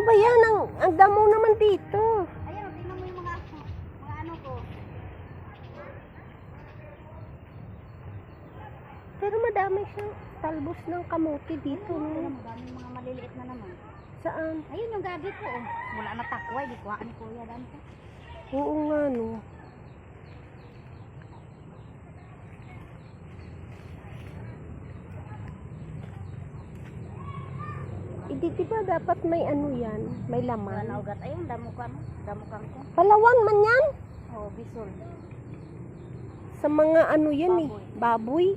ba yan? Ang damo naman dito. Ayan, tingnan mo yung mga ano ko. Pero madami siyang talbos ng kamote dito. Tingnan No? mo, daming mga maliliit na naman. Saan? Ayun yung gabi ko, oh. Wala na takway, di kuhaan ni Kuya Dan ko. Oo nga, no. Di ba dapat may ano yan? May Wala laman? na ugat. Ayun, damukan ko. Palawan man yan. Oh, bisol. Sa mga ano yan eh. Baboy.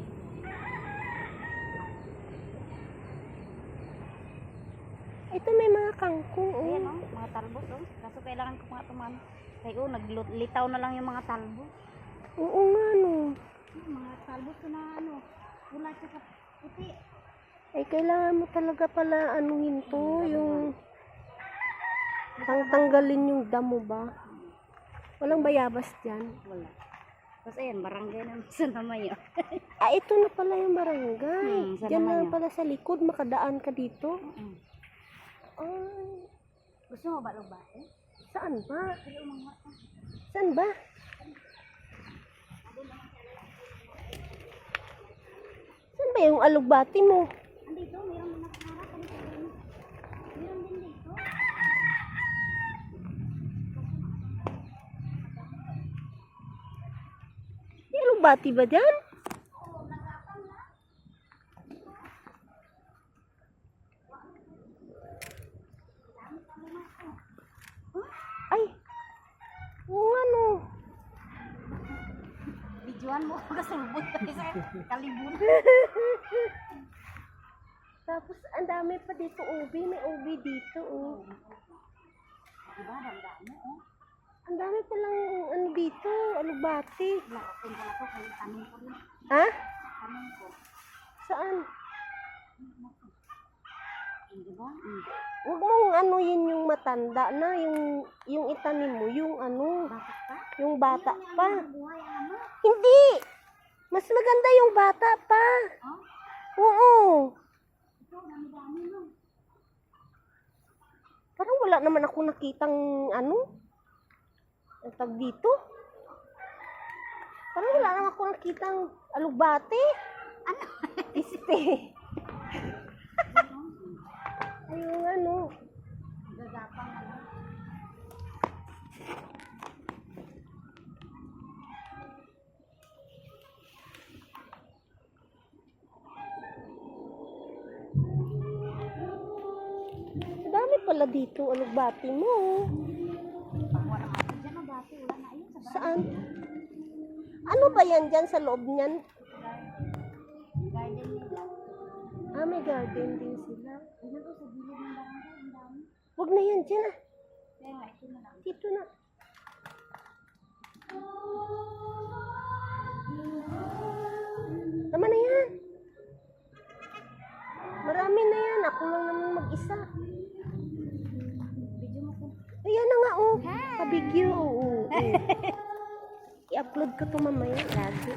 Ito may mga kangkong. Ayan, Oh. oh, mga talbos, oh. Kaso kailangan ko mga tuman. Kaya, oh, naglitaw na lang yung mga talbos. Oo nga, no. Mga talbos ko na, ano, wala siya puti. Ay, kailangan mo talaga pala anuhin to. Yung tanggalin yung damo ba? Walang bayabas dyan. Wala. Tapos, ayan, barangay na sa namay, oh. Ah, ito na pala yung barangay. Sa Diyan naman na yun. pala sa likod. Makadaan ka dito. Mm. Ay, Gusto mo ba lubahin? saan ba? Pero mga Saan ba? Saan ba yung alugbati mo? andito, mayroong mga harap. Mayroon din dito. May alugbati ba dyan? Ay, oo nga no. Videoan mo ako kasulbot tayo sa kalibun. Tapos ang dami pa dito ubi. May ubi dito. Oh. Diba, damdaan mo, oh. Ang dami palang ano dito. Alugbati. Lakatin ko na to, kaya tanin ko rin. Ha? Tanin ko. Saan? Diba? Huwag mong ano yun yung matanda na. Yung itanim mo. Yung ano. Bakit pa? Yung bata pa. Buhay ang ano? Hindi! Mas maganda yung bata pa. Oh? Oo. Ito, dami-dami no. Parang wala naman ako nakitang ano. Ang tag dito. Parang wala naman ako nakitang alugbati. Ano? Iste. Ayun ano. Gagapang ano? Dami pala dito alugbati mo. Pangwa naman ko dyan, oh, dati wala na ayun sa barangay. Saan? Ano ba yan dyan sa loob niyan? Garden nila. Ah, may garden din sila. Ayun to, sa gilid ng barangay, ang dami. Huwag na yan dyan ah. Kaya nga, ito na lang. Dito na. Tama na yan. Marami na yan. Ako lang naman mag-isa. Video mo ko. Ayan na nga oh. Hi! Kabigyo. Oo. I-upload ko to mamaya. Lagi.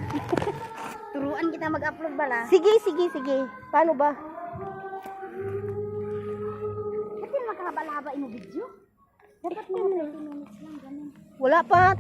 Turuan kita mag-upload bala. Sige, sige, sige. Paano ba? Kasi makahaba-haba yung video. Dapat mga 30 minutes lang, ganun. Wala pa.